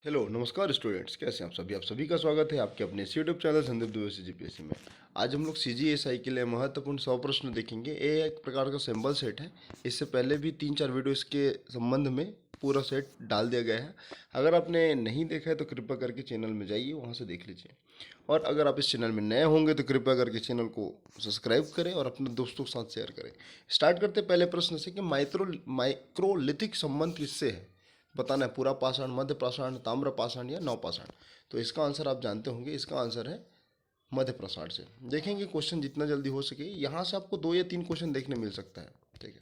Hello नमस्कार students, कैसे हैं आप सभी का स्वागत है आपके अपने YouTube channel Sandeep Dwivedi GPSC में। आज हम लोग सीजीएसआई के लिए महत्वपूर्ण 100 प्रश्न देखेंगे। ये एक प्रकार का सैम्पल सेट है। इससे पहले भी 3-4 वीडियो इसके संबंध में पूरा सेट डाल दिया गया है। अगर आपने नहीं देखा है तो कृपया करके चैनल में जाइए, वहाँ से देख लीजिए। और अगर आप इस चैनल में नए होंगे तो कृपया करके चैनल को सब्सक्राइब करें और अपने दोस्तों के साथ शेयर करें। स्टार्ट करते पहले प्रश्न से कि माइक्रोलिथिक संबंध किससे है। बताना है पूरा पाषाण, मध्य पाषाण, ताम्र पाषाण या नव पाषाण। तो इसका आंसर आप जानते होंगे, इसका आंसर है मध्य पाषाण से। देखेंगे क्वेश्चन जितना जल्दी हो सके। यहाँ से आपको 2 या 3 क्वेश्चन देखने मिल सकता है। ठीक है,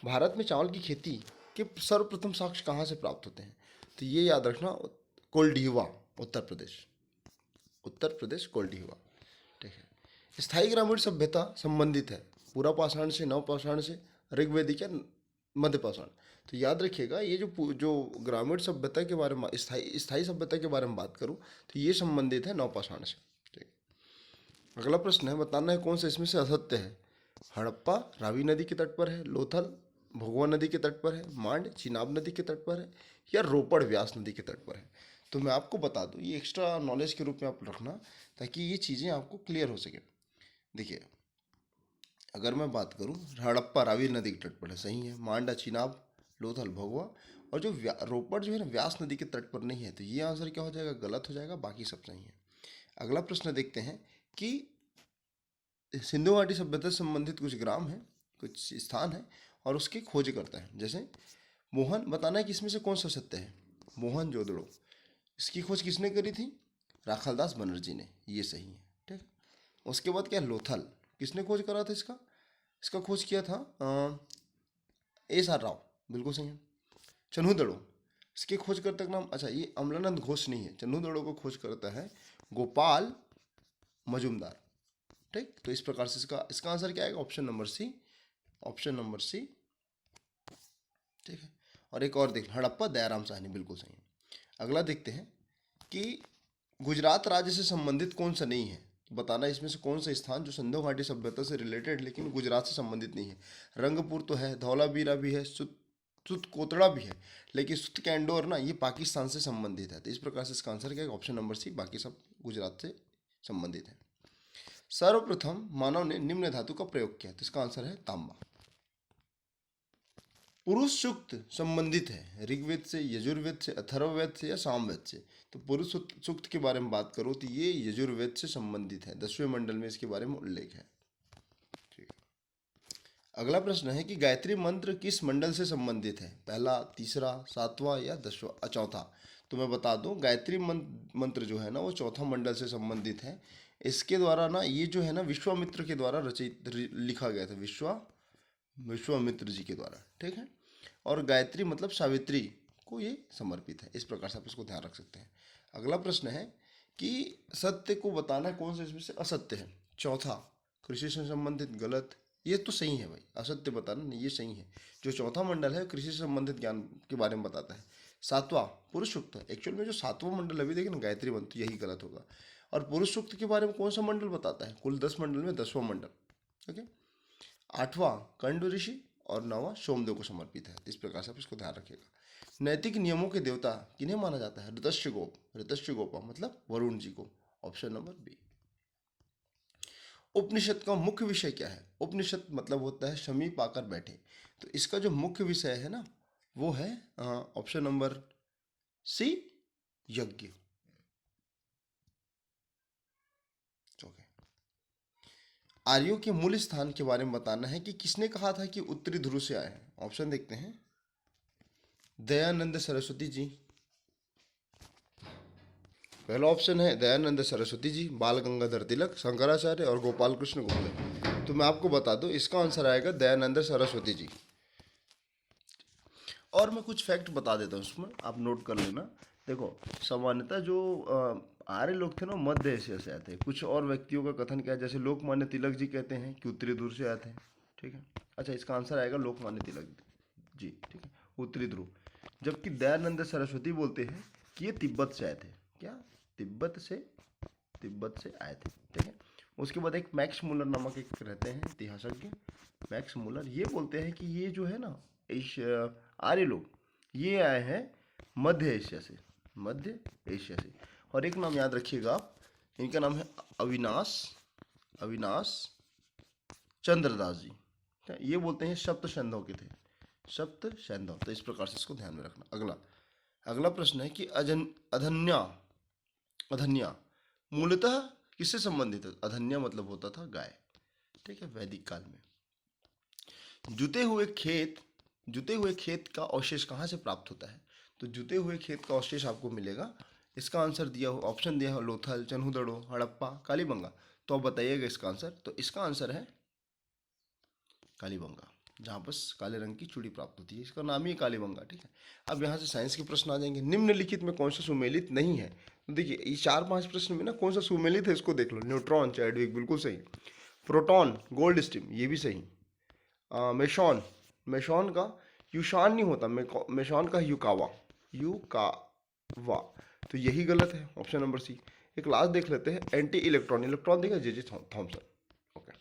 भारत में चावल की खेती के सर्वप्रथम साक्ष्य कहाँ से प्राप्त होते हैं? तो ये याद रखना, कोल्डिहिवा, उत्तर प्रदेश। उत्तर प्रदेश कोल्डिहिवा। ठीक है, स्थायी ग्रामीण सभ्यता संबंधित है पूरा पाषाण से, नव पाषाण से, ऋग्वेदिक या मध्य पाषाण। तो याद रखिएगा, ये जो जो ग्रामीण सभ्यता के बारे में, स्थायी स्थायी सभ्यता के बारे में बात करूँ तो ये संबंधित है नव पाषाण से। ठीक, अगला प्रश्न है, बताना है कौन सा इसमें से असत्य है। हड़प्पा रावी नदी के तट पर है, लोथल भगवा नदी के तट पर है, मांड चिनाब नदी के तट पर है, या रोपड़ व्यास नदी के तट पर है। तो मैं आपको बता दूं, ये एक्स्ट्रा नॉलेज के रूप में आप रखना ताकि ये चीज़ें आपको क्लियर हो सके। देखिए, अगर मैं बात करूं, हड़प्पा रावी नदी के तट पर है, सही है। मांडा चिनाब लोथल भगवा, और जो रोपड़ जो है ना व्यास नदी के तट पर नहीं है, तो ये आंसर क्या हो जाएगा, गलत हो जाएगा। बाकी सब सही है। अगला प्रश्न देखते हैं कि सिंधु घाटी सभ्यता से संबंधित कुछ ग्राम है, कुछ स्थान है, और उसकी खोज करता है। जैसे मोहन, बताना है कि इसमें से कौन सा सत्य है। मोहन जोदड़ो, इसकी खोज किसने करी थी? राखालदास बनर्जी ने, ये सही है। ठीक है, उसके बाद क्या, लोथल, किसने खोज करा था इसका? इसका खोज किया था एस आर राव, बिल्कुल सही है। चन्हूदड़ो, इसके खोज करता का नाम, अच्छा ये अमलानंद घोष नहीं है, चन्हूदड़ो को खोज करता है गोपाल मजुमदार। ठीक, तो इस प्रकार से इसका इसका आंसर क्या आएगा, option number C. Option number C. ठीक है, और एक और देख, हड़प्पा दयाराम साहनी, बिल्कुल सही है। अगला देखते हैं कि गुजरात राज्य से संबंधित कौन सा नहीं है। तो बताना इसमें से कौन सा स्थान जो सिंधु घाटी सभ्यता से रिलेटेड लेकिन गुजरात से संबंधित नहीं है। रंगपुर तो है, धौलावीरा भी है, सुत कोतड़ा भी है, लेकिन सुत कैंडोर ना, ये पाकिस्तान से संबंधित है। तो इस प्रकार से इसका आंसर क्या है, ऑप्शन नंबर सी, बाकी सब गुजरात से संबंधित है। सर्वप्रथम मानव ने निम्न धातु का प्रयोग किया, तो इसका आंसर है तांबा। पुरुष सूक्त संबंधित है ऋग्वेद से, यजुर्वेद से, अथर्ववेद से या सामवेद से। तो पुरुष सूक्त के बारे में बात करो तो ये यजुर्वेद से संबंधित है, 10वें मंडल में इसके बारे में उल्लेख है। ठीक, अगला प्रश्न है कि गायत्री मंत्र किस मंडल से संबंधित है? पहला, तीसरा, सातवां या 10वां, चौथा। तो मैं बता दूं, गायत्री मंत्र जो है ना वो चौथा मंडल से संबंधित है। इसके द्वारा ना, ये जो है ना विश्वामित्र के द्वारा रचित लिखा गया था, विश्वामित्र जी के द्वारा। ठीक है, और गायत्री मतलब सावित्री को ये समर्पित है। इस प्रकार से आप इसको ध्यान रख सकते हैं। अगला प्रश्न है कि सत्य को बताना है कौन सा इसमें से असत्य है। चौथा, कृषि से संबंधित, गलत। ये तो सही है भाई, असत्य बताना नहीं, ये सही है। जो चौथा मंडल है कृषि से संबंधित ज्ञान के बारे में बताता है। सातवां पुरुष सूक्त, एक्चुअल में जो सातवां मंडल अभी देखे ना गायत्री मंत्र, यही गलत होगा। और पुरुष सूक्त के बारे में कौन सा मंडल बताता है? कुल 10 मंडल में 10वां मंडल। ओके, आठवां कंड ऋषि, और 9वां सोमदेव को समर्पित है। इस प्रकार से आप इसको ध्यान रखिएगा। नैतिक नियमों के देवता किन्हें माना जाता है? ऋतश्रगोप, ऋतश्रगोपा मतलब वरुण जी को, ऑप्शन नंबर बी। उपनिषद का मुख्य विषय क्या है? उपनिषद मतलब होता है शमी पाकर बैठे। तो इसका जो मुख्य विषय है ना वो है ऑप्शन नंबर सी, यज्ञ। ओके, आर्यों के मूल स्थान के बारे में बताना है कि किसने कहा था कि उत्तरी ध्रुव से आए हैं। ऑप्शन देखते हैं, दयानंद सरस्वती जी। पहला ऑप्शन है दयानंद सरस्वती जी, बाल गंगाधर तिलक, शंकराचार्य और गोपाल कृष्ण गोखले। तो मैं आपको बता दूं, इसका आंसर आएगा दयानंद सरस्वती जी। और मैं कुछ फैक्ट बता देता हूँ उसमें, आप नोट कर लेना। देखो, सामान्यतः जो आर्य लोग थे ना मध्य एशिया से आते हैं। कुछ और व्यक्तियों का कथन क्या है, जैसे लोकमान्य तिलक जी कहते हैं कि उत्तरी ध्रुव से आते हैं। ठीक है, अच्छा इसका आंसर आएगा लोकमान्य तिलक जी। ठीक है, उत्तरी ध्रुव। जबकि दयानंद सरस्वती बोलते हैं कि ये तिब्बत से आए थे। क्या? तिब्बत से आए थे। ठीक है, उसके बाद एक मैक्स मूलर नामक एक रहते हैं इतिहासज्ञ, मैक्स मूलर, ये बोलते हैं कि ये जो है ना आर्य लोग, ये आए हैं मध्य एशिया से। मध्य एशिया से। और एक नाम याद रखिएगा आप, इनका नाम है अविनाश चंद्रदास जी। ये बोलते हैं सप्त शंदों के थे, सप्त शंदों। तो इस प्रकार से इसको ध्यान में रखना। अगला प्रश्न है कि अधन्या अधन्या मूलतः किससे संबंधित है? अधन्या मतलब होता था गाय, ठीक है, वैदिक काल में। जुते हुए खेत का अवशेष कहाँ से प्राप्त होता है? तो जुते हुए खेत का अवशेष आपको मिलेगा, इसका आंसर दिया हो, ऑप्शन दिया हो, लोथल, चन्हुदड़ो, हड़प्पा, कालीबंगा। तो आप बताइएगा इसका आंसर। तो इसका आंसर है कालीबंगा, जहाँ पर काले रंग की चूड़ी प्राप्त होती है, इसका नाम ही कालीबंगा, ठीक है। अब यहाँ से साइंस के प्रश्न आ जाएंगे। निम्नलिखित में कौन सा सुमेलित नहीं है? तो देखिए ये 4-5 प्रश्न में ना कौन सा सुमेलित है इसको देख लो। न्यूट्रॉन चैडविक बिल्कुल सही, प्रोटॉन गोल्ड स्ट्रीम ये भी सही, मेशॉन का यूशान नहीं होता, मेशॉन का युकावा तो यही गलत है, ऑप्शन नंबर सी। एक लास्ट देख लेते हैं, एंटी इलेक्ट्रॉन देखा, जे थॉमसन। ओके,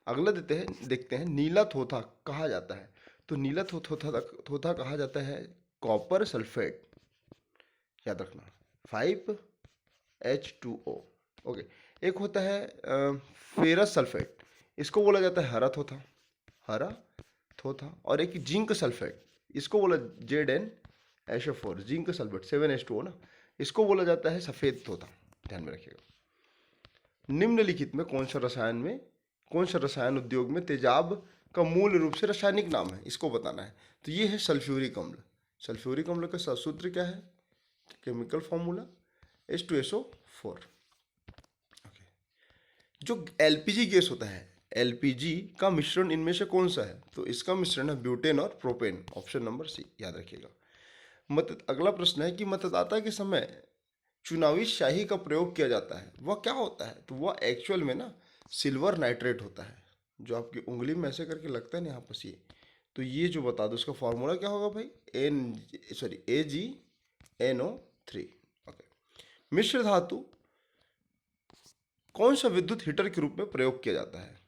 अगला देखते हैं नीला थोथा कहा जाता है। तो नीला थोथा कहा जाता है कॉपर सल्फेट, याद रखना, 5H2O। ओके, एक होता है फेरस सल्फेट, इसको बोला जाता है हरा थोथा। और एक जिंक सल्फेट, इसको बोला ZnHO4, जिंक सल्फेट 7H2O ना, इसको बोला जाता है सफेद थोथा, ध्यान में रखिएगा। निम्नलिखित में कौन सा रसायन उद्योग में तेजाब का मूल रूप से रासायनिक नाम है, इसको बताना है। तो ये है सल्फ्यूरिक अम्ल। सल्फ्यूरिक अम्ल का सूत्र क्या है? Chemical formula H2SO4। जो एलपीजी गैस होता है, एलपीजी का मिश्रण इनमें से कौन सा है? तो इसका मिश्रण है ब्यूटेन और प्रोपेन, ऑप्शन नंबर सी, याद रखिएगा। अगला प्रश्न है कि मतदाता के समय चुनावी स्याही का प्रयोग किया जाता है, वह क्या होता है? तो वह एक्चुअल में ना सिल्वर नाइट्रेट होता है, जो आपकी उंगली में ऐसे करके लगता है ना यहाँ पर ये। तो ये जो बता दो इसका फॉर्मूला क्या होगा भाई? AgNO3। ओके, मिश्र धातु कौन सा विद्युत हीटर के रूप में प्रयोग किया जाता है?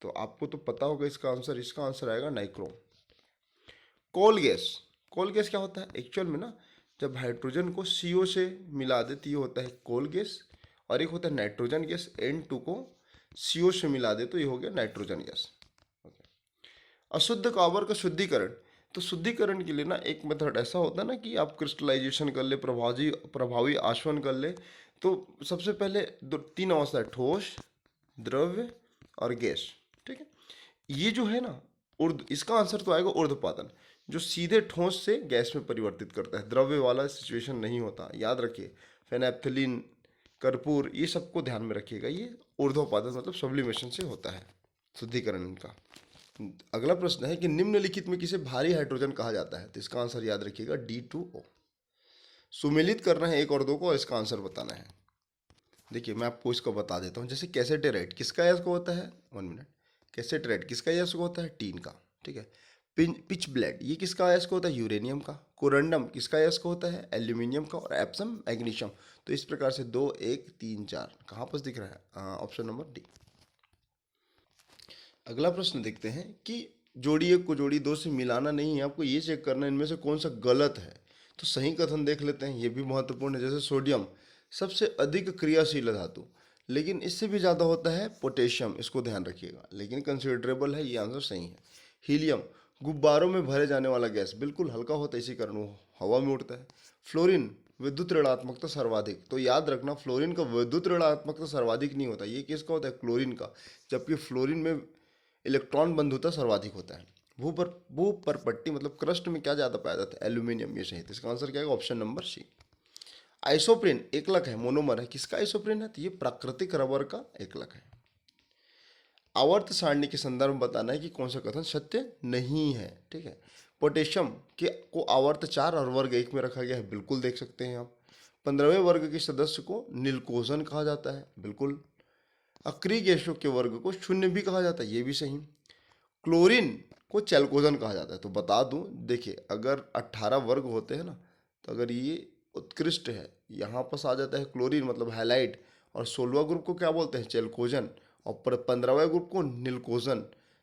तो आपको तो पता होगा इसका आंसर आएगा नाइक्रोम। कोल गैस क्या होता है एक्चुअल में ना? जब हाइड्रोजन को CO से मिला दे तो ये होता है कोल गैस, और एक होता है नाइट्रोजन गैस, N2 को CO से मिला दे तो ये हो गया नाइट्रोजन गैस। अशुद्ध कॉपर का शुद्धिकरण, तो शुद्धिकरण के लिए ना एक मेथड ऐसा होता है ना कि आप क्रिस्टलाइजेशन कर ले, प्रभावी आसवन कर ले। तो सबसे पहले 3 अवस्था है, ठोस, द्रव्य और गैस, ठीक है। ये जो है ना इसका आंसर तो आएगा ऊर्ध्वपातन, जो सीधे ठोस से गैस में परिवर्तित करता है, द्रव्य वाला सिचुएशन नहीं होता, याद रखिए। फेनैप्थलीन, कर्पूर, ये सबको ध्यान में रखिएगा, ये ऊर्ध्वपातन मतलब सब्लिमेशन से होता है शुद्धिकरण इनका। अगला प्रश्न है कि निम्नलिखित में किसे भारी हाइड्रोजन कहा जाता है? तो इसका आंसर याद रखिएगा D2O। सुमेलित करना है 1 और 2 को और इसका आंसर बताना है। देखिए मैं आपको इसको बता देता हूँ, जैसे कैसेटेराइट किसका अयस्क होता है? 1 मिनट। कैसेटेराइट किसका अयस्क होता है? टीन का, ठीक है। पिच ब्लेड ये किसका अयस्क होता है? यूरेनियम का। कोरंडम किसका अयस्क होता है? एल्यूमिनियम का। और एप्सम मैग्नीशियम। तो इस प्रकार से 2, 1, 3, 4 कहाँ पर दिख रहा है? Option number D. अगला प्रश्न देखते हैं कि जोड़ी 1 को जोड़ी 2 से मिलाना नहीं है, आपको ये चेक करना है इनमें से कौन सा गलत है। तो सही कथन देख लेते हैं, ये भी महत्वपूर्ण है। जैसे सोडियम सबसे अधिक क्रियाशील धातु, लेकिन इससे भी ज़्यादा होता है पोटेशियम, इसको ध्यान रखिएगा, लेकिन कंसिडरेबल है, ये आंसर सही है। हीलियम गुब्बारों में भरे जाने वाला गैस, बिल्कुल हल्का होता है, इसी कारण वो हवा में उड़ता है। फ्लोरीन विद्युत ऋणात्मकता सर्वाधिक, तो याद रखना फ्लोरीन का विद्युत ऋणात्मकता सर्वाधिक नहीं होता, ये किसका होता है? क्लोरीन का। जबकि फ्लोरीन में इलेक्ट्रॉन बंधुता सर्वाधिक होता है। भूपरपट्टी मतलब क्रस्ट में क्या ज़्यादा पाया जाता है? एल्यूमिनियम, ये सही है। तो इसका आंसर क्या है? Option number C. आइसोप्रीन एकलक है, मोनोमर है, किसका आइसोप्रीन है? तो ये प्राकृतिक रबर का एकलक है। आवर्त सारणी के संदर्भ में बताना है कि कौन सा कथन सत्य नहीं है, ठीक है। पोटेशियम के को आवर्त 4 और वर्ग 1 में रखा गया है, बिल्कुल देख सकते हैं आप। 15वें वर्ग के सदस्य को नीलकोजन कहा जाता है, बिल्कुल। अक्रिय गैसों के वर्ग को शून्य भी कहा जाता है, ये भी सही। क्लोरीन को चैल्कोजन कहा जाता है। तो बता दूं, देखिए अगर 18 वर्ग होते हैं ना, तो अगर ये उत्कृष्ट है, यहाँ पर आ जाता है क्लोरीन मतलब हैलाइड, और 16वां ग्रुप को क्या बोलते हैं? चैल्कोजन, और 15वां ग्रुप को नीलकोजन,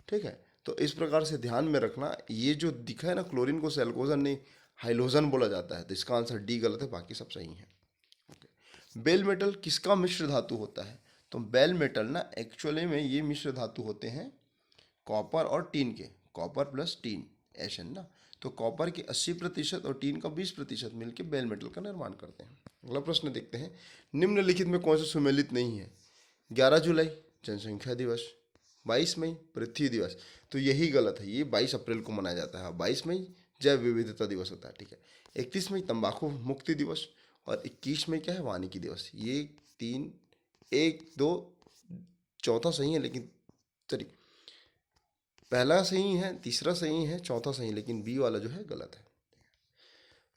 ठीक है। तो इस प्रकार से ध्यान में रखना, ये जो दिखा है ना क्लोरीन को चैल्कोजन नहीं, हाइलोजन बोला जाता है। तो इसका आंसर डी गलत है, बाकी सब सही है। बेल मेटल किसका मिश्र धातु होता है? तो बेल मेटल ना एक्चुअली में ये मिश्र धातु होते हैं कॉपर और टीन के, कॉपर प्लस टीन एशन ना। तो कॉपर के 80% और टीन का 20% मिलकर बेल मेटल का निर्माण करते हैं। अगला प्रश्न देखते हैं, निम्नलिखित में कौन सा सुमेलित नहीं है? 11 जुलाई जनसंख्या दिवस, 22 मई पृथ्वी दिवस। तो यही गलत है, ये 22 अप्रैल को मनाया जाता है। 22 मई जैव विविधता दिवस होता है, ठीक है। 31 मई तंबाकू मुक्ति दिवस और 21 मई क्या है? वानिकी दिवस। ये 3, 1, 2, चौथा सही है, लेकिन चलिए पहला सही है, तीसरा सही है, चौथा सही, लेकिन बी वाला जो है गलत है।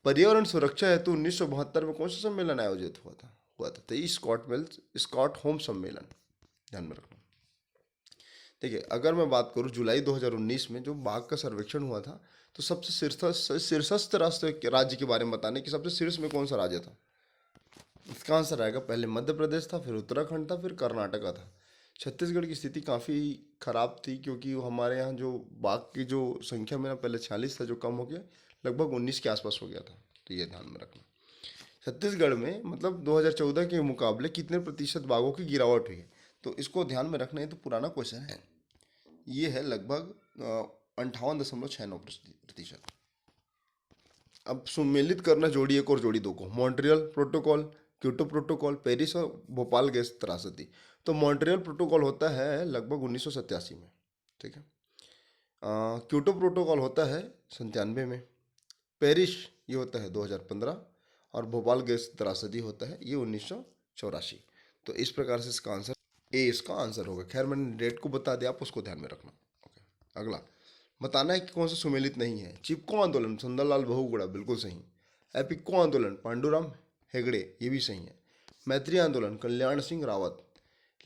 पर्यावरण सुरक्षा हेतु 1972 में कौन सा सम्मेलन आयोजित हुआ था? तो ये स्कॉट होम सम्मेलन, ध्यान में रखना। देखिए अगर मैं बात करूं जुलाई 2019 में जो बाघ का सर्वेक्षण हुआ था, तो सबसे शीर्षस्थ राष्ट्र राज्य के बारे में बताने कि सबसे शीर्ष में कौन सा राज्य था। इसका आंसर आएगा, पहले मध्य प्रदेश था, फिर उत्तराखंड था, फिर कर्नाटका था। छत्तीसगढ़ की स्थिति काफ़ी खराब थी, क्योंकि हमारे यहाँ जो बाघ की जो संख्या में ना पहले 46 था, जो कम हो गया लगभग 19 के आसपास हो गया था। तो ये ध्यान में रखना। छत्तीसगढ़ में मतलब 2014 के मुकाबले कितने प्रतिशत बाघों की गिरावट हुई है? तो इसको ध्यान में रखना, है तो पुराना क्वेश्चन है। ये है लगभग 58.69%। अब सुमेलित करना जोड़ी 1 और जोड़ी 2 को। Montreal protocol, Kyoto protocol, Paris और भोपाल गैस त्रासदी। तो मॉन्ट्रियल प्रोटोकॉल होता है लगभग 1987 में, ठीक है। क्योटो प्रोटोकॉल होता है 97 में, पेरिस ये होता है 2015 और भोपाल गैस त्रासदी होता है ये 1984। तो इस प्रकार से इसका आंसर ए इसका आंसर होगा। खैर मैंने डेट को बता दिया, आप उसको ध्यान में रखना। ओके, अगला बताना है कि कौन सा सुमेलित नहीं है। चिपको आंदोलन सुंदरलाल बहुगुणा, बिल्कुल सही। एपिको आंदोलन पांडुराम हेगड़े, ये भी सही है। मैत्री आंदोलन कल्याण सिंह रावत।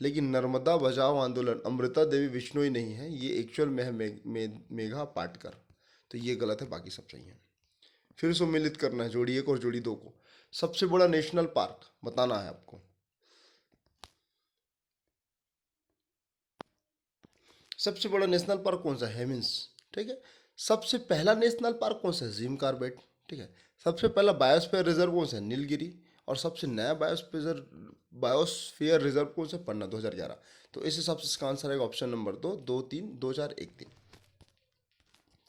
लेकिन नर्मदा बचाओ आंदोलन अमृता देवी बिश्नोई नहीं है, ये एक्चुअल में है मेघा पाटकर। तो ये गलत है, बाकी सब सही है। फिर सुमेलित करना है जोड़ी 1 और जोड़ी 2 को। सबसे बड़ा नेशनल पार्क बताना है आपको। सबसे बड़ा नेशनल पार्क कौन सा? हेमिंस, ठीक है। सबसे पहला नेशनल पार्क कौन सा है? जिम कार्बेट, ठीक है। सबसे पहला बायोस्फीयर रिजर्व कौन सा है? नीलगिरी। और सबसे नया बायोस्फीयर रिजर्व कौन सा? पन्ना, 2011। तो इस हिसाब से इसका आंसर आएगा ऑप्शन नंबर 2, 2, 3, 2, 4, 1, 3,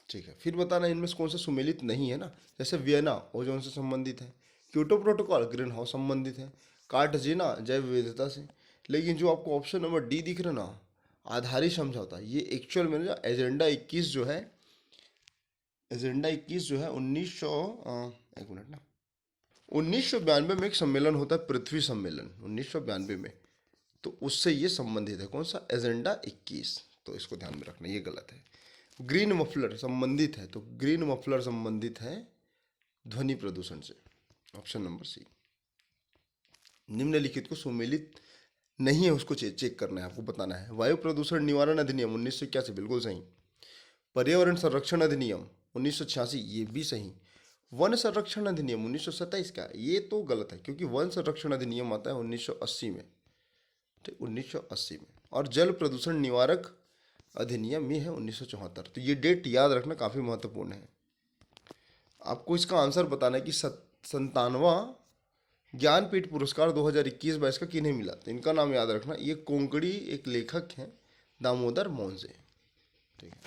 ठीक है। फिर बताना इनमें से कौन सा सुमेलित नहीं है ना। जैसे वियना ओजोन से संबंधित है, क्योटो प्रोटोकॉल ग्रीन हाउस संबंधित है, कार्टजेना जैव विविधता से। लेकिन जो आपको ऑप्शन नंबर डी दिख रहा ना, आधारी समझौता, ये एक्चुअल में ना एजेंडा 21 जो है, एजेंडा 21 जो है 1992 में एक सम्मेलन होता है, पृथ्वी सम्मेलन 1992 में। तो उससे ये संबंधित है, कौन सा? एजेंडा 21। तो इसको ध्यान में रखना, ये गलत है। ग्रीन मफलर संबंधित है, तो ग्रीन मफलर संबंधित है ध्वनि प्रदूषण से, ऑप्शन नंबर सी। निम्नलिखित को सुमेलित नहीं है, उसको चेक करना है, आपको बताना है। वायु प्रदूषण निवारण अधिनियम 1981, बिल्कुल सही। पर्यावरण संरक्षण अधिनियम 1986, ये भी सही। वन संरक्षण अधिनियम 1927 का, ये तो गलत है, क्योंकि वन संरक्षण अधिनियम आता है 1980 में, ठीक, 1980 में। और जल प्रदूषण निवारक अधिनियम ये है 1974। तो ये डेट याद रखना, काफ़ी महत्वपूर्ण है। आपको इसका आंसर बताना है कि 97वां ज्ञानपीठ पुरस्कार 2021-22 का किन्हें मिला। तो इनका नाम याद रखना, ये कोंकणी एक लेखक हैं, दामोदर मौनसे, ठीक है।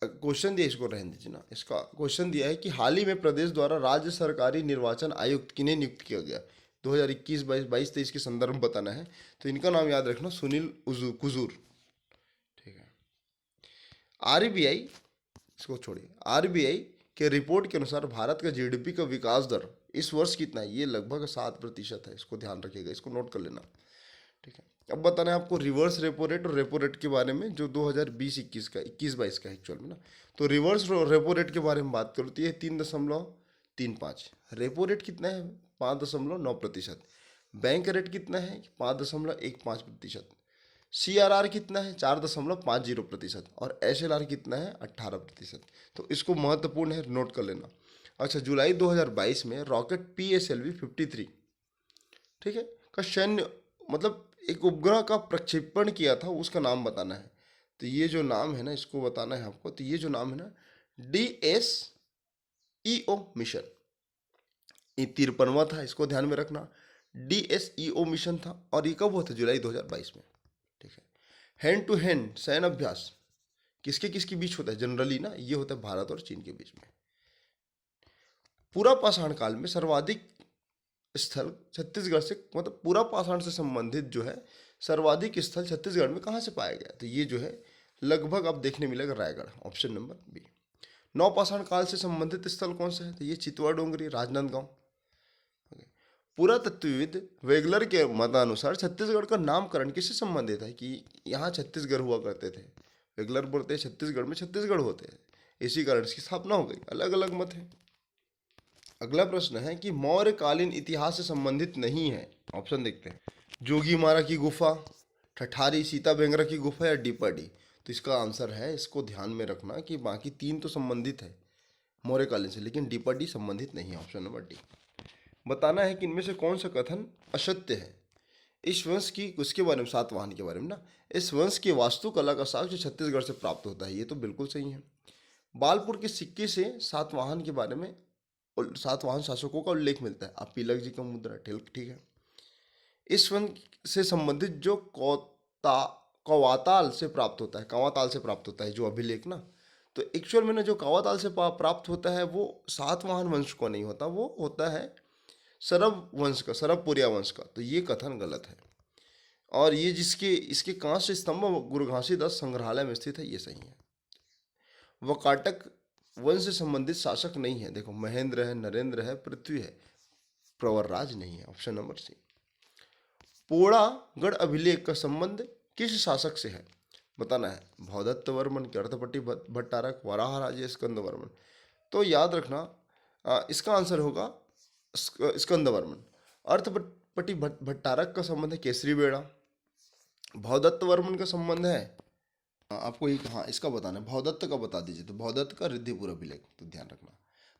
क्वेश्चन दिया, इसको रहने दीजिए ना। इसका क्वेश्चन दिया है कि हाल ही में प्रदेश द्वारा राज्य सरकारी निर्वाचन आयुक्त किन्हें नियुक्त किया गया 2021-22-23 के संदर्भ में बताना है। तो इनका नाम याद रखना, सुनील कुजूर, ठीक है। आरबीआई, इसको छोड़िए, आरबीआई के रिपोर्ट के अनुसार भारत का जीडीपी का विकास दर इस वर्ष कितना है? ये लगभग 7% है, इसको ध्यान रखिएगा, इसको नोट कर लेना, ठीक है। अब बताना है आपको रिवर्स रेपो रेट और रेपो रेट के बारे में, जो 2020-21 का 21-22 का एक्चुअल में ना। तो रिवर्स रेपो रेट के बारे में बात करो तो ये 3.35। रेपो रेट कितना है? 5.9%। बैंक रेट कितना है? 5.15%। CRR कितना है? 4.50%। और SLR कितना है? 18%। तो इसको महत्वपूर्ण है, नोट कर लेना। अच्छा, जुलाई 2022 में रॉकेट PSLV 53, ठीक है, का सैन्य मतलब एक उपग्रह का प्रक्षेपण किया था, उसका नाम बताना है। तो ये जो नाम है ना, इसको बताना है आपको। तो ये जो नाम है ना, DSEO मिशन, ये 53वां था, इसको ध्यान में रखना। DSEO मिशन था और ये कब हुआ था? जुलाई 2022 में। ठीक है। हैंड टू हैंड सैन्य अभ्यास किसके किसके बीच होता है? जनरली ना ये होता है भारत और चीन के बीच में। पूरा पाषाण काल में सर्वाधिक स्थल छत्तीसगढ़ से, मतलब पूरा पाषाण से संबंधित जो है सर्वाधिक स्थल छत्तीसगढ़ में कहाँ से पाया गया? तो ये जो है लगभग अब देखने मिलेगा रायगढ़, ऑप्शन नंबर बी। नवपाषाण काल से संबंधित स्थल कौन सा है? तो ये चितवा डोंगरी, राजनांदगांव। पुरातत्वविद वेगलर के मतानुसार छत्तीसगढ़ का नामकरण किससे संबंधित है कि यहाँ छत्तीसगढ़ हुआ करते थे? वेगलर बोलते हैं छत्तीसगढ़ में छत्तीसगढ़ होते हैं, इसी कारण इसकी स्थापना हो गई। अलग अलग मत है। अगला प्रश्न है कि मौर्यकालीन इतिहास से संबंधित नहीं है। ऑप्शन देखते हैं, जोगीमारा की गुफा, ठठारी सीता बेंगरा की गुफा या डीपाडी। तो इसका आंसर है, इसको ध्यान में रखना कि बाकी तीन तो संबंधित है मौर्यकालीन से, लेकिन डीपाडी संबंधित नहीं है, ऑप्शन नंबर डी। बताना है कि इनमें से कौन सा कथन असत्य है। इस वंश की, उसके बारे में, सातवाहन के बारे में ना, इस वंश की वास्तुकला का साक्ष्य छत्तीसगढ़ से प्राप्त होता है, ये तो बिल्कुल सही है। बालपुर के सिक्के से सातवाहन के बारे में, सातवाहन शासकों का उल्लेख मिलता है। अब पिलक जी का मुद्रा, ठीक है। इस वंश से संबंधित जो कवाताल से प्राप्त होता है, कवाताल से प्राप्त होता है जो अभिलेख ना, तो एक्चुअल में ना जो कवाताल से प्राप्त होता है वो सातवाहन वंश को नहीं होता, वो होता है सरब वंश का, सरबपुरिया वंश का। तो ये कथन गलत है। और ये इसके कांस्य स्तंभ गुरु घासीदास संग्रहालय में स्थित है, ये सही है। वकाटक वंश से संबंधित शासक नहीं है। देखो, महेंद्र है, नरेंद्र है, पृथ्वी है, प्रवरराज नहीं है, ऑप्शन नंबर सी। पोड़ागढ़ अभिलेख का संबंध किस शासक से है? बताना है, भौदत्त वर्मन, कर्तपट्टी भट्टारक, वराहराजे, स्कंद वर्मन। तो याद रखना इसका आंसर होगा स्कंद वर्मन। अर्थपट्टी भट्टारक का संबंध है केसरी बेड़ा। भौदत्त वर्मन का संबंध है, आपको एक, हाँ इसका बताना है, भौदत्त का बता दीजिए। तो भौदत्त का रिद्धिपुर अभिलेख, तो ध्यान रखना।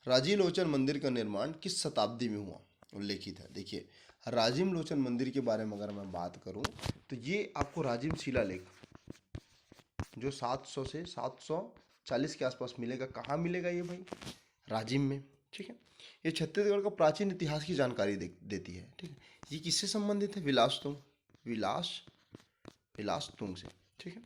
राजीव लोचन मंदिर का निर्माण किस शताब्दी में हुआ? उल्लेखित है। देखिए, राजीव लोचन मंदिर के बारे में अगर मैं बात करूं तो ये आपको राजीव शिलालेख जो 700 से 740 के आसपास मिलेगा। कहाँ मिलेगा ये भाई? राजिम में। ठीक है। ये छत्तीसगढ़ का प्राचीन इतिहास की जानकारी देती है। ठीक है। ये किससे संबंधित है? विलासतुंग से। ठीक है।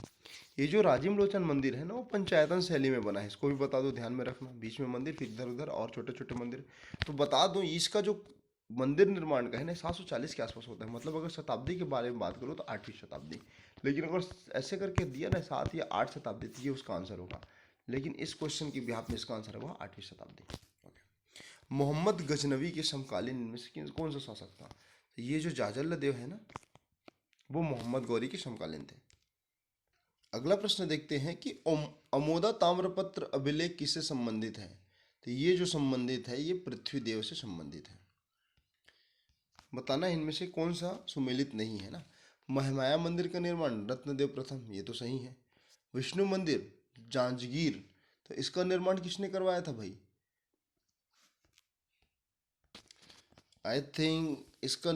ये जो राजिम लोचन मंदिर है ना, वो पंचायतन शैली में बना है, इसको भी बता दो, ध्यान में रखना। बीच में मंदिर, फिर इधर उधर और छोटे छोटे मंदिर। तो बता दूं, इसका जो मंदिर निर्माण का है ना 740 के आसपास होता है। मतलब अगर शताब्दी के बारे में बात करो तो 8वीं शताब्दी। लेकिन अगर ऐसे करके दिया ना 7 या 8 शताब्दी, तो ये उसका आंसर होगा। लेकिन इस क्वेश्चन की बिहाफ में इसका आंसर होगा 8वीं शताब्दी। मोहम्मद गजनवी के समकालीन इनमें से कौन सा शासक था? तो ये जो जाजल्ल देव है ना, वो मोहम्मद गौरी के समकालीन थे। अगला प्रश्न देखते हैं कि अमोदा ताम्रपत्र अभिलेख किससे संबंधित है? तो ये जो संबंधित है, ये पृथ्वीदेव से संबंधित है। बताना इनमें से कौन सा सुमेलित नहीं है ना। महमाया मंदिर का निर्माण रत्नदेव प्रथम, ये तो सही है। विष्णु मंदिर जांजगीर, तो इसका निर्माण किसने करवाया था भाई? आई थिंक इसका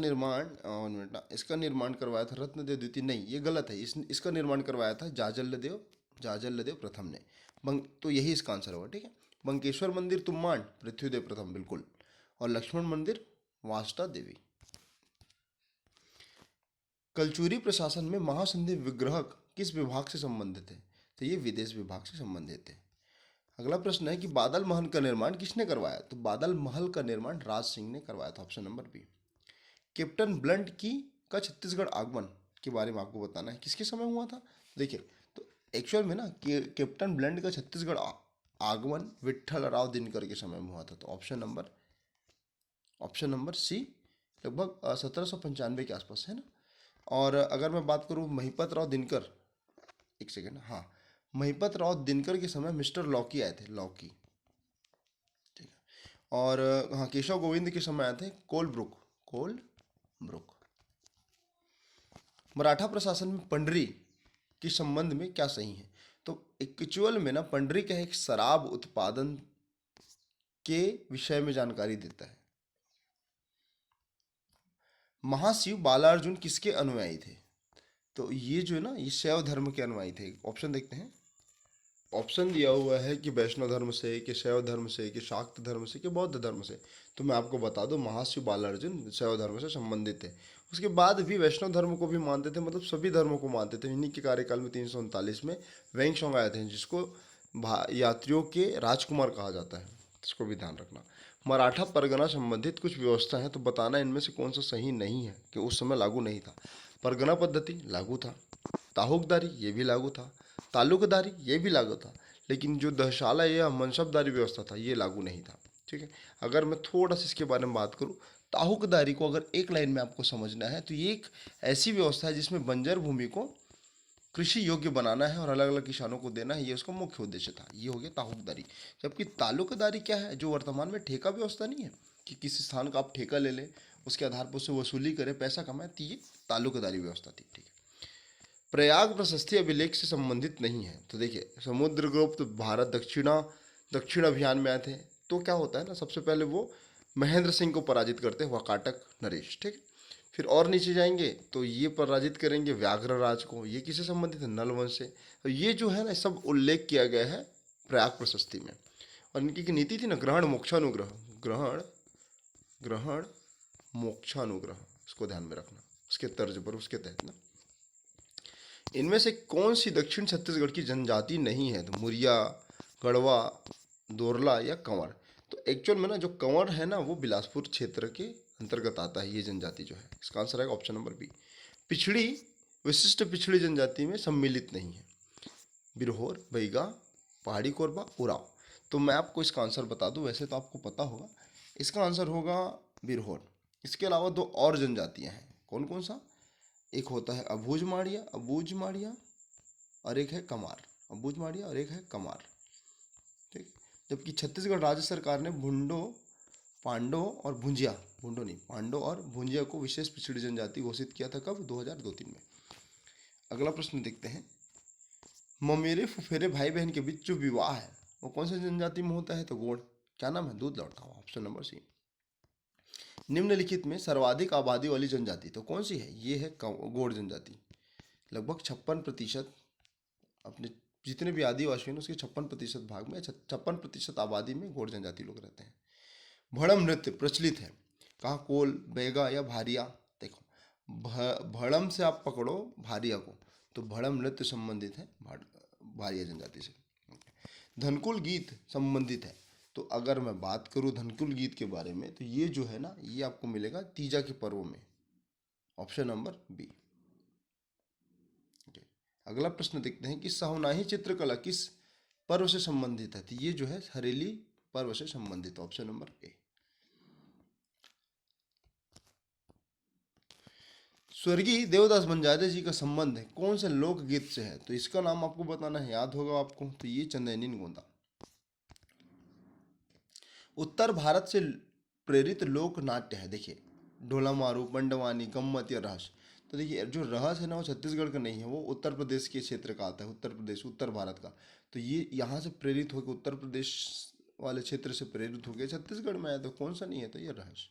निर्माण करवाया था रत्नदेव द्वितीय। नहीं, ये गलत है। इसका निर्माण करवाया था जाजल्लदेव प्रथम ने। तो यही इसका आंसर होगा। ठीक है। बंकेश्वर मंदिर तुम्माण, पृथ्वीदेव प्रथम, बिल्कुल। और लक्ष्मण मंदिर वाष्टा देवी। कलचुरी प्रशासन में महासंधि विग्रहक किस विभाग से संबंधित है? तो ये विदेश विभाग से संबंधित है। अगला प्रश्न है कि बादल महल का निर्माण किसने करवाया? तो बादल महल का निर्माण राज सिंह ने करवाया था, option number B. Captain Blunt का छत्तीसगढ़ आगमन के बारे में आपको बताना है, किसके समय हुआ था? देखिए, तो एक्चुअल में ना कैप्टन ब्लंट का छत्तीसगढ़ आगमन विट्ठल राव दिनकर के समय में हुआ था। तो ऑप्शन नंबर सी, लगभग 1795 के आसपास है ना। और अगर मैं बात करूँ महिपत राव दिनकर, एक सेकेंड, हाँ, महिपत राव दिनकर के समय मिस्टर लॉकी आए थे, लॉकी। ठीक है। और हाँ, केशव गोविंद के समय आए थे कोलब्रुक। मराठा प्रशासन में पंडरी के संबंध में क्या सही है? तो एक्चुअल में ना पंडरी का एक शराब उत्पादन के विषय में जानकारी देता है। महाशिव बालार्जुन किसके अनुयायी थे? तो ये जो है ना, ये शैव धर्म के अनुयायी थे। ऑप्शन देखते हैं, ऑप्शन दिया हुआ है कि वैष्णव धर्म से, कि शैव धर्म से, कि शाक्त धर्म से, कि बौद्ध धर्म से। तो मैं आपको बता दूं, महर्षि बालार्जुन शैव धर्म से संबंधित थे। उसके बाद भी वैष्णव धर्म को भी मानते थे, मतलब सभी धर्मों को मानते थे। इन्हीं के कार्यकाल में 339 में वेंगसोंग आए थे, जिसको यात्रियों के राजकुमार कहा जाता है। इसको भी ध्यान रखना। मराठा परगना संबंधित कुछ व्यवस्था है, तो बताना इनमें से कौन सा सही नहीं है कि उस समय लागू नहीं था। परगना पद्धति लागू था, ताहुकदारी ये भी लागू था, तालुकदारी ये भी लागू था, लेकिन जो दहशाला या मनसबदारी व्यवस्था था ये लागू नहीं था। ठीक है। अगर मैं थोड़ा सा इसके बारे में बात करूँ, ताहुकदारी को अगर एक लाइन में आपको समझना है तो ये एक ऐसी व्यवस्था है जिसमें बंजर भूमि को कृषि योग्य बनाना है और अलग अलग किसानों को देना है, ये उसका मुख्य उद्देश्य था। ये हो गया ताहुकदारी। जबकि तालुकदारी क्या है, जो वर्तमान में ठेका व्यवस्था नहीं है कि किसी स्थान का आप ठेका ले लें, उसके आधार पर उससे वसूली करें, पैसा कमाएं, तो ये तालुकदारी व्यवस्था थी। ठीक है। प्रयाग प्रशस्ति अभिलेख से संबंधित नहीं है। तो देखिए, समुद्रगुप्त भारत दक्षिण अभियान में आए थे। तो क्या होता है ना, सबसे पहले वो महेंद्र सिंह को पराजित करते हैं, वाकाटक नरेश। ठीक है। फिर और नीचे जाएंगे तो ये पराजित करेंगे व्याघ्रराज को। ये किससे संबंधित है, नल वंश से। तो ये जो है ना, सब उल्लेख किया गया है प्रयाग प्रशस्ति में। और इनकी की नीति थी ना, ग्रहण मोक्षानुग्रह, ग्रहण ग्रहण मोक्षानुग्रह, इसको ध्यान में रखना। उसके तर्ज पर, उसके तहत ना, इनमें से कौन सी दक्षिण छत्तीसगढ़ की जनजाति नहीं है। तो मुरिया, गढ़वा, दोरला या कंवर। तो एक्चुअल में ना, जो कंवर है ना, वो बिलासपुर क्षेत्र के अंतर्गत आता है। ये जनजाति जो है, इसका आंसर है ऑप्शन नंबर बी। पिछड़ी, विशिष्ट पिछड़ी जनजाति में सम्मिलित नहीं है। बिरहोर, बैगा, पहाड़ी कोरबा, उराव। तो मैं आपको इसका आंसर बता दूं, वैसे तो आपको पता होगा। इसका आंसर होगा बिरहोर। इसके अलावा दो और जनजातियां हैं। कौन कौन सा, एक होता है अबूझ माड़िया और एक है कमार। अबूझ माड़िया और एक है कमार। ठीक। जबकि छत्तीसगढ़ राज्य सरकार ने भुंडो, पांडो और भुंजिया, भुंडो नहीं, पांडो और भुंजिया को विशेष पिछड़ी जनजाति घोषित किया था। कब, 2002-3 में। अगला प्रश्न देखते हैं। ममेरे फुफेरे भाई बहन के बीच जो विवाह है वो कौन सी जनजाति में होता है। तो गोंड। क्या नाम है, दूध लड़का, ऑप्शन नंबर सी। निम्नलिखित में सर्वाधिक आबादी वाली जनजाति तो कौन सी है, ये है गोंड जनजाति। लगभग 56%, अपने जितने भी आदिवासी हैं उसके 56% भाग में, 56% आबादी में गोंड जनजाति लोग रहते हैं। भड़म नृत्य प्रचलित है कहाँ, कोल, बैगा या भारिया। देखो, भड़म से आप पकड़ो भारिया को, तो भड़म नृत्य संबंधित है भारिया जनजाति से। धनकुल गीत संबंधित है। तो अगर मैं बात करूं धनकुल गीत के बारे में, तो ये जो है ना, ये आपको मिलेगा तीजा के पर्व में, ऑप्शन नंबर बी। अगला प्रश्न देखते हैं कि साहुनाही चित्रकला किस पर्व से संबंधित है। तो ये जो है हरेली पर्व से संबंधित, ऑप्शन नंबर ए। स्वर्गीय देवदास बंजारे जी का संबंध है कौन से लोकगीत से है। तो इसका नाम आपको बताना है, याद होगा आपको। तो ये चंदैनी गोंदा। उत्तर भारत से प्रेरित लोक नाट्य है। देखिए, ढोला मारू, बंडवानी, गम्मत या रहस। तो देखिए, जो रहस है ना, वो छत्तीसगढ़ का नहीं है, वो उत्तर प्रदेश के क्षेत्र का आता है। उत्तर प्रदेश, उत्तर भारत का। तो ये यहाँ से प्रेरित होकर, उत्तर प्रदेश वाले क्षेत्र से प्रेरित होकर छत्तीसगढ़ में आया। तो कौन सा नहीं है, तो ये रहस।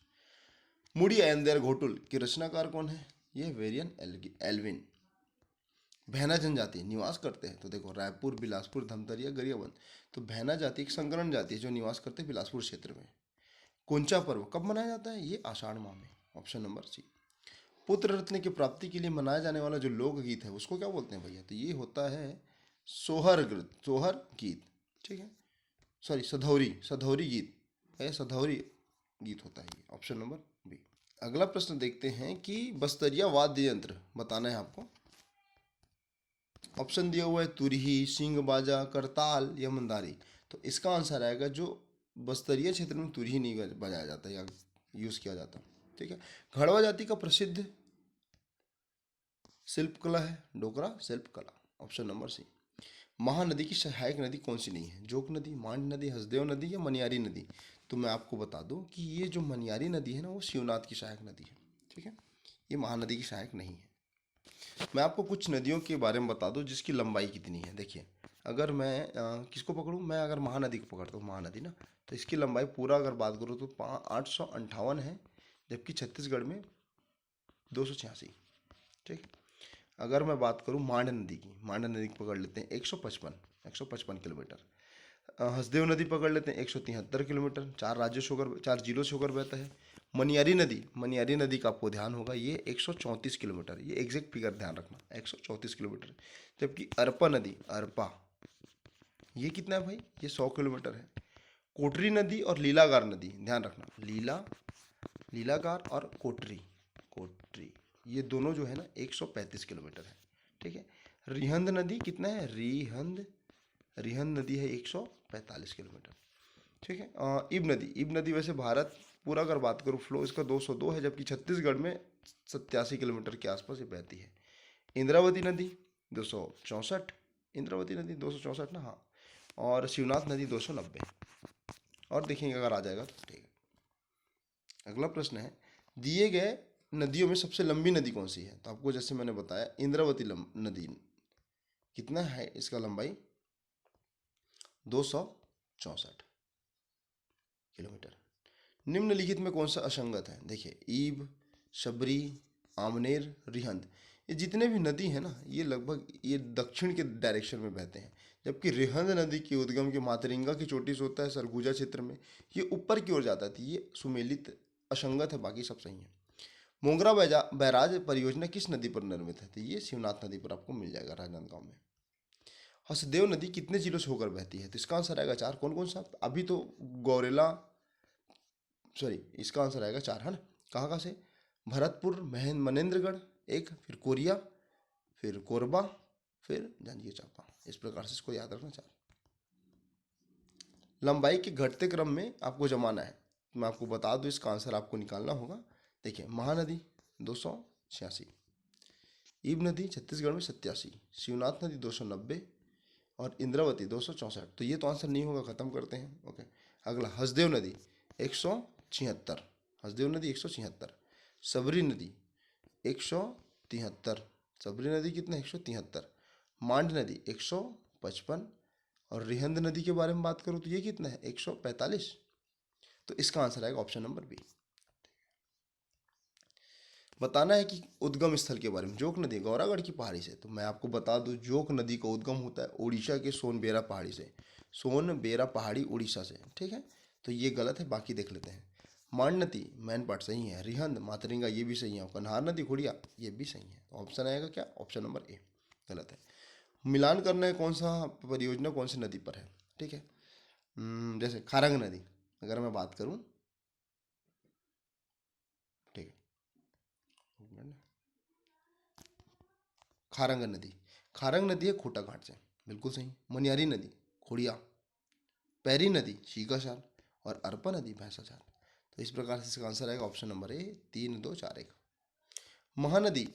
मुड़ी आयंदेर घोटुल के रचनाकार कौन है, ये वेरियन एल्विन। भैना जनजाति निवास करते हैं। तो देखो, रायपुर, बिलासपुर, धमतरी या गरियाबंद। तो भैना जाति एक संकरण जाति है जो निवास करते हैं बिलासपुर क्षेत्र में। कोंचा पर्व कब मनाया जाता है, ये आषाढ़ माह में, ऑप्शन नंबर सी। पुत्र रत्न की प्राप्ति के लिए मनाया जाने वाला जो लोकगीत है उसको क्या बोलते हैं भैया। तो ये होता है सोहर गीत। ठीक है, सॉरी, सधौरी गीत है, सधौरी गीत होता है ये, ऑप्शन नंबर बी। अगला प्रश्न देखते हैं कि बस्तरिया वाद्य यंत्र बताना है आपको। ऑप्शन दिया हुआ है तुरही, सींग बाजा, करताल या मंदारी। तो इसका आंसर आएगा जो बस्तरिया क्षेत्र में तुरही नहीं बजाया जाता या यूज़ किया जाता। ठीक है। घड़वा जाति का प्रसिद्ध शिल्पकला है डोकरा शिल्पकला, ऑप्शन नंबर सी। महानदी की सहायक नदी कौन सी नहीं है, जोक नदी, मांड नदी, हसदेव नदी या मनियारी नदी। तो मैं आपको बता दूं कि ये जो मनियारी नदी है ना, वो शिवनाथ की सहायक नदी है। ठीक है, ये महानदी की सहायक नहीं है। मैं आपको कुछ नदियों के बारे में बता दूं जिसकी लंबाई कितनी है। देखिए, अगर मैं किसको पकड़ूं, मैं अगर महानदी को पकड़ता हूँ, महानदी ना, तो इसकी लंबाई पूरा अगर बात करूँ तो 858 है, जबकि छत्तीसगढ़ में 286। ठीक। अगर मैं बात करूँ मांड नदी की, मांड नदी को पकड़ लेते हैं 155। 155 किलोमीटर। हसदेव नदी पकड़ लेते हैं 173 किलोमीटर, 4 जिलों से होकर बहता है। मनियारी नदी का आपको ध्यान होगा, ये 134 किलोमीटर, ये एग्जैक्ट फिगर ध्यान रखना, 134 किलोमीटर। जबकि अरपा ये कितना है भाई, ये 100 किलोमीटर है। कोटरी नदी और लीलागार नदी, ध्यान रखना, लीलागार और कोटरी ये दोनों जो है ना 135 किलोमीटर है, ठीक है। रिहंद नदी कितना है, रिहंद नदी है 145 किलोमीटर, ठीक है। इब नदी वैसे भारत पूरा अगर बात करूँ फ्लो इसका 202 है, जबकि छत्तीसगढ़ में 87 किलोमीटर के आसपास ये बहती है। इंद्रावती नदी 264, इंद्रावती नदी 264 ना, हाँ। और शिवनाथ नदी 290, और देखेंगे अगर आ जाएगा तो ठीक है। अगला प्रश्न है, दिए गए नदियों में सबसे लंबी नदी कौन सी है? तो आपको जैसे मैंने बताया इंद्रावती नदी, कितना है इसका लंबाई, 264 किलोमीटर। निम्नलिखित में कौन सा असंगत है? देखिए, ईब, शबरी, आमनेर, रिहंद, ये जितने भी नदी है ना, ये लगभग ये दक्षिण के डायरेक्शन में बहते हैं, जबकि रिहंद नदी की उद्गम के मातरिंगा की चोटी से होता है सरगुजा क्षेत्र में, ये ऊपर की ओर जाता है, ये सुमेलित असंगत है, बाकी सब सही है। मोंगरा बैराज परियोजना किस नदी पर निर्मित है? तो ये शिवनाथ नदी पर आपको मिल जाएगा राजनांदगांव में। हसदेव नदी कितने जिलों से होकर बहती है? तो इसका आंसर आएगा 4। कौन कौन सा? अभी तो गौरेला, सॉरी, इसका आंसर आएगा 4, है ना। कहाँ कहाँ से? भरतपुर, मनेन्द्रगढ़ एक, फिर कोरिया, फिर कोरबा, फिर जांजगीर चांपा, इस प्रकार से इसको याद रखना 4। लंबाई के घटते क्रम में आपको जमाना है, मैं आपको बता दूं, इसका आंसर आपको निकालना होगा। देखिए, महानदी 286, ईब नदी छत्तीसगढ़ में 87, शिवनाथ नदी 290 और इंद्रावती 264। तो ये तो आंसर नहीं होगा, खत्म करते हैं। ओके, अगला हसदेव नदी 176, हसदेव नदी 176, सबरी नदी 173, सबरी नदी कितना, 173, मांड नदी 155, और रिहंद नदी के बारे में बात करूँ तो ये कितना है, 145। तो इसका आंसर आएगा ऑप्शन नंबर बी। बताना है कि उद्गम स्थल के बारे में। जोक नदी गौरागढ़ की पहाड़ी से, तो मैं आपको बता दूं, जोक नदी का उद्गम होता है उड़ीसा के सोनबेरा पहाड़ी से, सोनबेरा पहाड़ी उड़ीसा से, ठीक है। तो ये गलत है, बाकी देख लेते हैं। मांड नदी मैनपाट सही है, रिहंद मातरिंगा ये भी सही है, कन्हार नदी खुड़िया ये भी सही है। तो ऑप्शन आएगा क्या, ऑप्शन नंबर ए गलत है। मिलान करना है कौन सा परियोजना कौन सी नदी पर है, ठीक है। जैसे खारंग नदी अगर मैं बात करूं, ठीक है, खारंग नदी है खोटा घाट से, बिल्कुल सही। मनियारी नदी खोड़िया, पैरी नदी शीकाशाल, और अरपा नदी भैंसाचाल। तो इस प्रकार से इसका आंसर आएगा ऑप्शन नंबर ए 3, 2, 4, 1। महानदी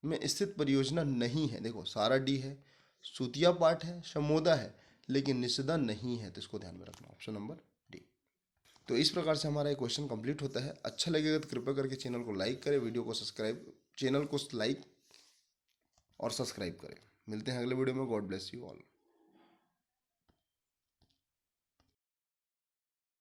में स्थित परियोजना नहीं है, देखो सारा डी है, सुतिया पाट है, शमोदा है, लेकिन निषदा नहीं है, तो इसको ध्यान में रखना, ऑप्शन नंबर डी। तो इस प्रकार से हमारा ये क्वेश्चन कंप्लीट होता है। अच्छा लगेगा तो कृपया करके चैनल को लाइक करें, वीडियो को सब्सक्राइब, चैनल को लाइक और सब्सक्राइब करें। मिलते हैं अगले वीडियो में। God bless you all.